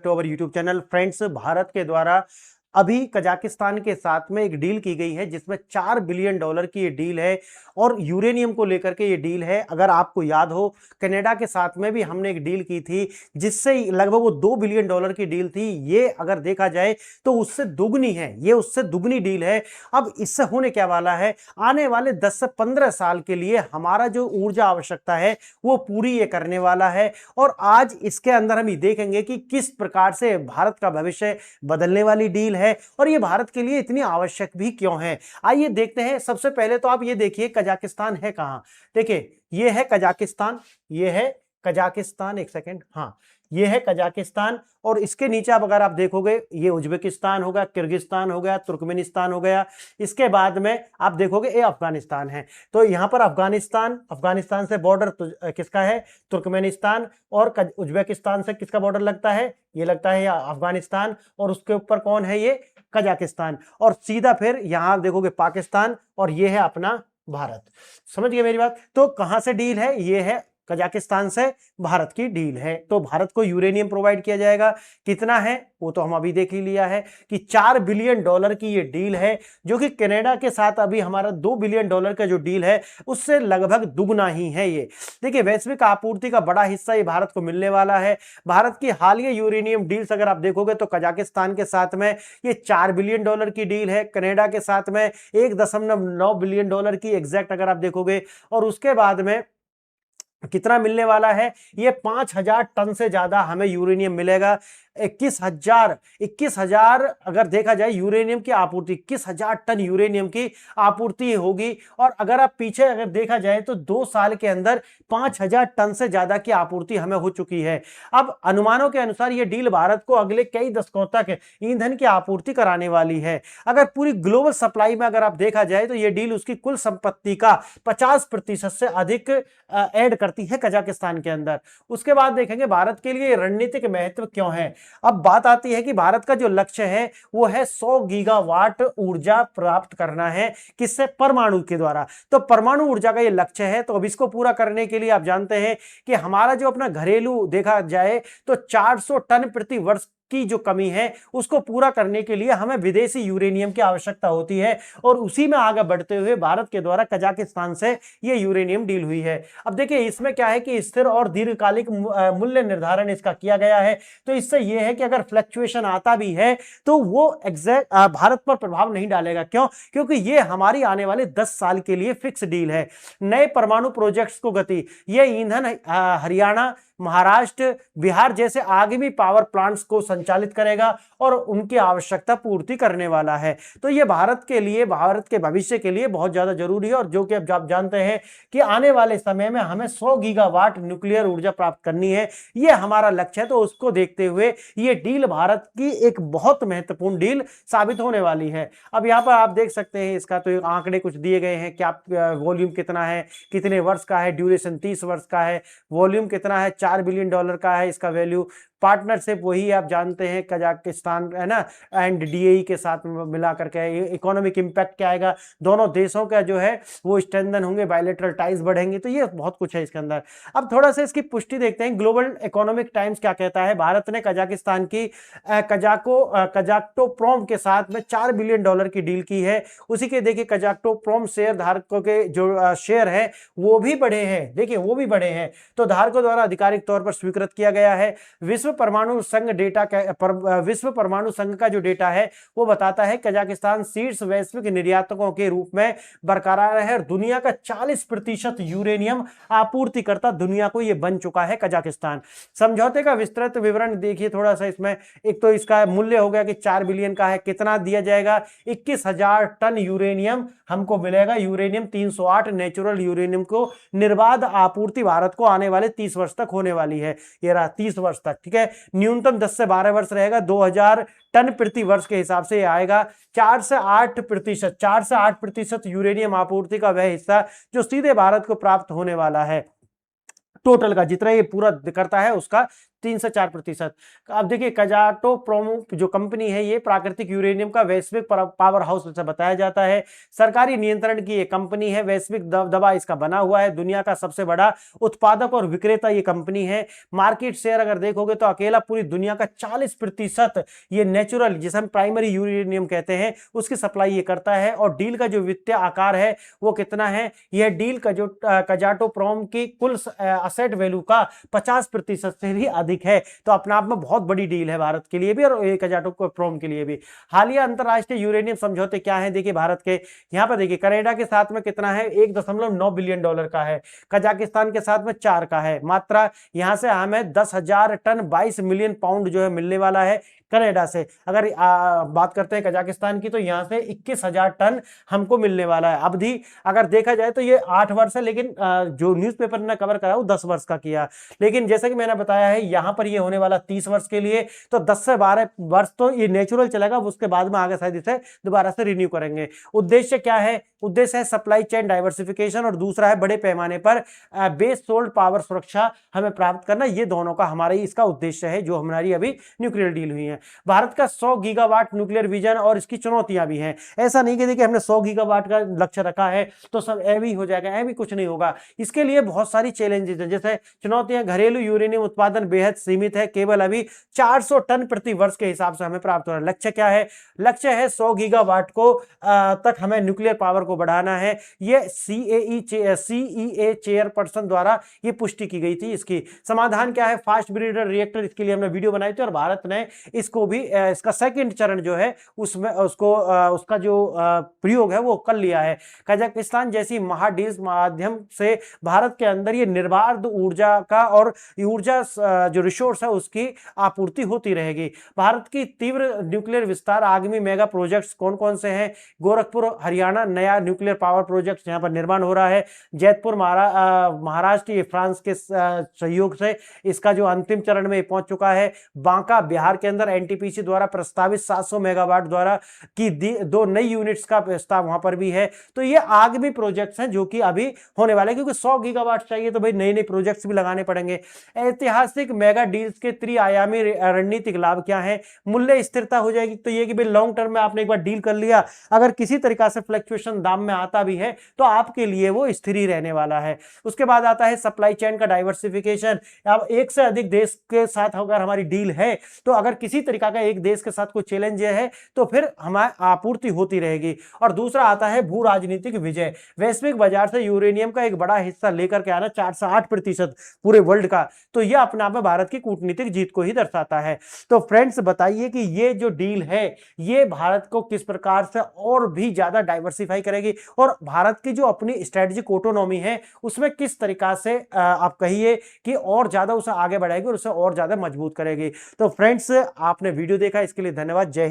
To our YouTube channel. Friends, Bharat के द्वारा अभी कजाकिस्तान के साथ में एक डील की गई है जिसमें $4 बिलियन की ये डील है और यूरेनियम को लेकर के ये डील है। अगर आपको याद हो, कनाडा के साथ में भी हमने एक डील की थी जिससे लगभग वो $2 बिलियन की डील थी। ये अगर देखा जाए तो उससे दुगनी है, ये उससे दुगनी डील है। अब इससे होने क्या वाला है, आने वाले 10 से 15 साल के लिए हमारा जो ऊर्जा आवश्यकता है वो पूरी ये करने वाला है। और आज इसके अंदर हम ये देखेंगे कि किस प्रकार से भारत का भविष्य बदलने वाली डील है और ये भारत के लिए इतनी आवश्यक भी क्यों है। आइए देखते हैं। सबसे पहले तो आप ये देखिए कजाकिस्तान है कहां। देखिए ये है कजाकिस्तान, ये है कजाकिस्तान, एक सेकेंड, हाँ ये है कजाकिस्तान। और इसके नीचे आप अगर आप देखोगे ये उज्बेकिस्तान होगा, किर्गिस्तान हो गया, तुर्कमेनिस्तान हो गया। इसके बाद में आप देखोगे ये अफगानिस्तान है। तो यहां पर अफगानिस्तान से बॉर्डर किसका है, तुर्कमेनिस्तान। और उज्बेकिस्तान से किसका बॉर्डर लगता है, ये लगता है अफगानिस्तान। और उसके ऊपर कौन है, ये कजाकिस्तान। और सीधा फिर यहां देखोगे पाकिस्तान और ये है अपना भारत। समझ गए मेरी बात। तो कहां से डील है, ये है कजाकिस्तान से भारत की डील है। तो भारत को यूरेनियम प्रोवाइड किया जाएगा। कितना है वो तो हम अभी देख ही लिया है कि $4 बिलियन की ये डील है, जो कि कनाडा के साथ अभी हमारा $2 बिलियन का जो डील है उससे लगभग दुगना ही है। ये देखिए वैश्विक आपूर्ति का बड़ा हिस्सा ये भारत को मिलने वाला है। भारत की हालिया यूरेनियम डील्स अगर आप देखोगे तो कजाकिस्तान के साथ में ये $4 बिलियन की डील है, कनाडा के साथ में $1.9 बिलियन की एग्जैक्ट अगर आप देखोगे। और उसके बाद में कितना मिलने वाला है, ये 5,000 टन से ज्यादा हमें यूरेनियम मिलेगा। 21,000 अगर देखा जाए यूरेनियम की आपूर्ति, 21,000 टन यूरेनियम की आपूर्ति होगी। और अगर आप पीछे अगर देखा जाए तो 2 साल के अंदर 5,000 टन से ज्यादा की आपूर्ति हमें हो चुकी है। अब अनुमानों के अनुसार ये डील भारत को अगले कई दशकों तक ईंधन की आपूर्ति कराने वाली है। अगर पूरी ग्लोबल सप्लाई में अगर आप देखा जाए तो ये डील उसकी कुल संपत्ति का 50% से अधिक ऐड करती है कजाकिस्तान के अंदर। उसके बाद देखेंगे भारत के लिए रणनीतिक महत्व क्यों है। अब बात आती है कि भारत का जो लक्ष्य है वो है 100 गीगावाट ऊर्जा प्राप्त करना है, किससे, परमाणु के द्वारा। तो परमाणु ऊर्जा का ये लक्ष्य है। तो अब इसको पूरा करने के लिए आप जानते हैं कि हमारा जो अपना घरेलू देखा जाए तो 400 टन प्रति वर्ष की जो कमी है उसको पूरा करने के लिए हमें विदेशी यूरेनियम की आवश्यकता होती है। और उसी में आगे बढ़ते हुए भारत के द्वारा कजाकिस्तान से ये यूरेनियम डील हुई है। अब देखिए इसमें क्या है कि स्थिर और दीर्घकालिक मूल्य निर्धारण इसका किया गया है। तो इससे यह है कि अगर फ्लक्चुएशन आता भी है तो वो एग्जैक्ट भारत पर प्रभाव नहीं डालेगा। क्यों? क्योंकि ये हमारी आने वाले 10 साल के लिए फिक्स डील है। नए परमाणु प्रोजेक्ट्स को गति, ये ईंधन हरियाणा, महाराष्ट्र, बिहार जैसे आगामी पावर प्लांट्स को संचालित करेगा और उनकी आवश्यकता पूर्ति करने वाला है। तो ये भारत के लिए, भारत के भविष्य के लिए बहुत ज्यादा जरूरी है। और जो कि अब आप जानते हैं कि आने वाले समय में हमें 100 गीगावाट न्यूक्लियर ऊर्जा प्राप्त करनी है, ये हमारा लक्ष्य है। तो उसको देखते हुए ये डील भारत की एक बहुत महत्वपूर्ण डील साबित होने वाली है। अब यहाँ पर आप देख सकते हैं इसका तो आंकड़े कुछ दिए गए हैं, क्या वॉल्यूम कितना है, कितने वर्ष का है, ड्यूरेशन 30 वर्ष का है, वॉल्यूम कितना है, $4 बिलियन का है इसका वैल्यू। पार्टनरशिप वही आप जानते हैं कजाकिस्तान है ना, एंड डीएई के साथ मिला करके। इकोनॉमिक इंपैक्ट क्या आएगा, दोनों देशों का जो है वो स्ट्रेंथन होंगे, बायलैटरल टाइज बढ़ेंगे। तो ये बहुत कुछ है इसके अंदर। अब थोड़ा सा इसकी पुष्टि देखते हैं। ग्लोबल इकोनॉमिक टाइम्स क्या कहता है, भारत ने कजाकिस्तान की कजाक्टोप्रोम के साथ में $4 बिलियन की डील की है। उसी के देखिए कजाक्टोप्रोम शेयर धारकों के जो शेयर है वो भी बढ़े हैं, देखिए वो भी बढ़े हैं। तो धारकों द्वारा आधिकारिक तौर पर स्वीकृत किया गया है। विश्व परमाणु संघ विश्व परमाणु संघ का जो डेटा है वो बताता है कजाकिस्तान शीर्ष वैश्विक निर्यातकों के रूप में बरकरार है और दुनिया का 40% यूरेनियम आपूर्तिकर्ता दुनिया को ये बन चुका है कजाकिस्तान। समझौते का विस्तृत विवरण देखिए थोड़ा सा इसमें। एक तो इसका मूल्य हो गया कि 4 बिलियन का है, कितना दिया जाएगा, 21,000 टन यूरेनियम हमको मिलेगा। यूरेनियम 308 नेचुरल यूरेनियम को निर्बाध आपूर्ति भारत को आने वाले 30 वर्ष तक होने वाली है। ये रहा 30 वर्ष तक, ठीक है। न्यूनतम 10 से 12 वर्ष रहेगा। 2,000 टन प्रति वर्ष के हिसाब से आएगा। 4 से 8% यूरेनियम आपूर्ति का वह हिस्सा जो सीधे भारत को प्राप्त होने वाला है। टोटल का जितना ये पूरा करता है उसका 3 से 4%। अब देखिए कजाटोप्रोम जो कंपनी है ये प्राकृतिक यूरेनियम का वैश्विक पावर हाउस से बताया जाता है। सरकारी नियंत्रण की ये कंपनी है, वैश्विक दबदबा इसका बना हुआ है, दुनिया का सबसे बड़ा उत्पादक और विक्रेता ये कंपनी है। मार्केट शेयर अगर देखोगे तो अकेला पूरी दुनिया का 40% ये नेचुरल जिसे हम प्राइमरी यूरेनियम कहते हैं उसकी सप्लाई ये करता है। और डील का जो वित्तीय आकार है वो कितना है, यह डील का जो कजाटोप्रोम की कुल असेट वैल्यू का 50% से भी अधिक है। तो अपने आप में बहुत बड़ी डील है भारत के लिए भी और कजाटोप्रोम के लिए भी। हालिया अंतरराष्ट्रीय यूरेनियम समझौते क्या है देखिए भारत के, यहां पर देखिए कनाडा के साथ में कितना है, $1.9 बिलियन का है। कजाकिस्तान के साथ में 4 का है। मात्रा यहां से हमें 10,000 टन 22 मिलियन पाउंड जो है मिलने वाला है कनाडा से। अगर बात करते हैं कजाकिस्तान की तो यहां से 21,000 टन हमको मिलने वाला है। अवधि अगर देखा जाए तो ये 8 वर्ष है, लेकिन जो न्यूज़पेपर ने कवर करा वो 10 वर्ष का किया। लेकिन जैसा कि मैंने बताया है यहां पर ये होने वाला 30 वर्ष के लिए, तो 10 से 12 वर्ष तो ये नेचुरल चलेगा, उसके बाद में आगे शायद इसे दोबारा से रिन्यू करेंगे। उद्देश्य क्या है, उद्देश्य है सप्लाई चेन डाइवर्सिफिकेशन और दूसरा है बड़े पैमाने पर बेस सोल्ड पावर सुरक्षा हमें प्राप्त करना। ये दोनों का हमारा इसका उद्देश्य है जो हमारी अभी न्यूक्लियर डील हुई है। भारत का 100 गीगावाट न्यूक्लियर विजन और इसकी चुनौतियां भी हैं। ऐसा नहीं कि देखिए हमने 100 गीगावाट का लक्ष्य रखा है तो सब एवी हो जाएगा, एवी कुछ नहीं होगा। इसके लिए बहुत सारी चैलेंजेस हैं। जैसे चुनौतियां, घरेलू यूरेनियम उत्पादन बेहद सीमित है, केवल अभी 400 टन प्रति वर्ष के हिसाब से हमें प्राप्त हो रहा है। लक्ष्य क्या है, लक्ष्य है 100 गीगावाट को तक हमें न्यूक्लियर पावर को बढ़ाना है। ये सीईए चेयरपर्सन द्वारा ये पुष्टि की गई थी। इसकी समाधान क्या है, फास्ट ब्रीडर रिएक्टर, इसके लिए हमने वीडियो बनाई थी और भारत ने इसको भी इसका सेकंड चरण जो है उसमें उसका जो प्रयोग है वो कर लिया है। कजाकिस्तान जैसी महाडील माध्यम से भारत के अंदर ये निर्बाध ऊर्जा का और ऊर्जा जो रिसोर्स है उसकी आपूर्ति होती रहेगी। भारत की तीव्र न्यूक्लियर विस्तार आगामी मेगा प्रोजेक्ट्स कौन कौन से हैं, गोरखपुर हरियाणा नया न्यूक्लियर पावर प्रोजेक्ट यहाँ पर निर्माण हो रहा है। जयपुर महाराष्ट्र ये फ्रांस के सहयोग से इसका जो अंतिम चरण में पहुंच चुका है। बांका बिहार के अंदर एनटीपीसी द्वारा प्रस्तावित 700 मेगावाट द्वारा की 2 नई यूनिट्स का प्रस्ताव वहां पर भी है। तो ये आगामी प्रोजेक्ट्स हैं जो कि अभी होने वाले, क्योंकि 100 गीगावाट चाहिए तो भाई नए नए प्रोजेक्ट्स भी लगाने पड़ेंगे। ऐतिहासिक मेगा डील्स के त्रिआयामी रणनीतिक लाभ क्या है, मूल्य स्थिरता हो जाएगी। तो ये कि भाई लॉन्ग टर्म में आपने एक बार डील कर लिया, अगर किसी तरीका से फ्लक्चुएशन दाम में आता भी है तो आपके लिए वो स्थिर ही रहने वाला है। उसके बाद आता है सप्लाई चेन का डाइवर्सिफिकेशन। अब एक से अधिक देश के साथ अगर हमारी डील है तो अगर किसी तरीका का एक देश के साथ कोई चैलेंज है तो फिर हमारी आपूर्ति होती रहेगी। और दूसरा आता है भू राजनीतिक विजय, वैश्विक बाजार से यूरेनियम का एक बड़ा हिस्सा लेकर के आना, 4 से 8% पूरे वर्ल्ड का। तो यह अपने आप में भारत की कूटनीतिक जीत को ही दर्शाता है। तो फ्रेंड्स बताइए कि ये जो डील है ये भारत को किस प्रकार से और भी ज्यादा डाइवर्सिफाई करेगी और भारत की जो अपनी स्ट्रेटेजिक ऑटोनॉमी है उसमें किस तरीका से आप कहिए कि और ज्यादा उसे आगे बढ़ाएगी और उसे और ज्यादा मजबूत करेगी। तो फ्रेंड्स आपने वीडियो देखा इसके लिए धन्यवाद। जय हिंद।